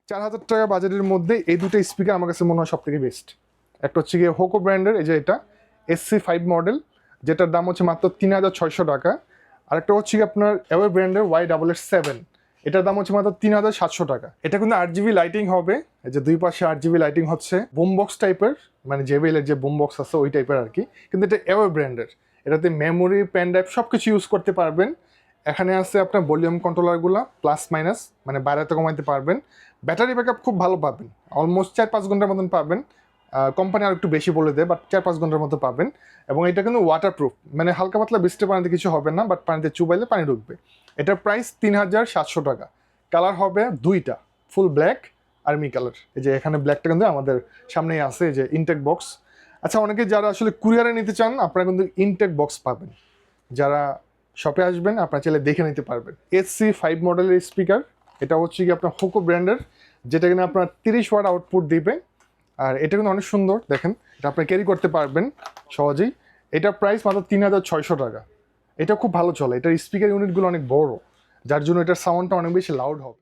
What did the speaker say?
4000 টাকা বাজেটের মধ্যে এই দুটো স্পিকার আমার কাছে মনে হয় সব থেকে বেস্ট। একটা হচ্ছে গিয়ে হোকো ব্র্যান্ডের, এই যে এটা SC5 মডেল, যেটার দাম হচ্ছে মাত্র 3600 টাকা। আরেকটা হচ্ছে কি আপনার অ্যাওয়ে ব্র্যান্ডের Y88 এটার দাম হচ্ছে মাত্র 3700 টাকা। এটা কিন্তু 8GB লাইটিং হবে, এই যে দুই পাশে 8GB লাইটিং হচ্ছে, বুম বক্স টাইপের, মানে JBL এর যে বুম বক্স আছে ওই টাইপের আর কি, কিন্তু এটা অ্যাওয়ে ব্র্যান্ডের। এটাতে মেমোরি, পেন ড্রাইভ সব কিছু ইউজ করতে পারবেন। এখানে আছে আপনার ভলিউম কন্ট্রোলারগুলো প্লাস মাইনাস, মানে বাড়াতে কমাইতে পারবেন। ব্যাটারি ব্যাকআপ খুব ভালো পাবেন, অলমোস্ট 4-5 ঘন্টার মতন পাবেন। কোম্পানি আর একটু বেশি বলে দেয়, বাট 4-5 ঘন্টার মতো পাবেন। এবং এটা কিন্তু ওয়াটারপ্রুফ, মানে হালকা পাতলা বৃষ্টি পানিতে কিছু হবে না, বাট পানিতে চুবাইলে পানি ঢুকবে। এটার প্রাইস 3700 টাকা। কালার হবে দুইটা, ফুল ব্ল্যাক, আর্মি কালার। এই যে এখানে ব্ল্যাকটা কিন্তু আমাদের সামনেই আছে, এই যে ইনটেক বক্স। আচ্ছা, অনেকে যারা আসলে কুরিয়ারে নিতে চান, আপনারা কিন্তু ইনটেক বক্স পাবেন। যারা শপে আসবেন আপনারা চাইলে দেখে নিতে পারবেন। SC5 মডেলের স্পিকার, এটা হচ্ছে কি আপনার হোকো ব্র্যান্ডের, যেটা কিনা আপনার 30 ওয়াট আউটপুট দিবে। আর এটা কিন্তু অনেক সুন্দর, দেখেন এটা আপনি ক্যারি করতে পারবেন সহজেই। এটার প্রাইস মাত্র 3600 টাকা। এটা খুব ভালো চলে, এটার স্পিকার ইউনিটগুলো অনেক বড়, যার জন্য এটার সাউন্ডটা অনেক বেশি লাউড হবে।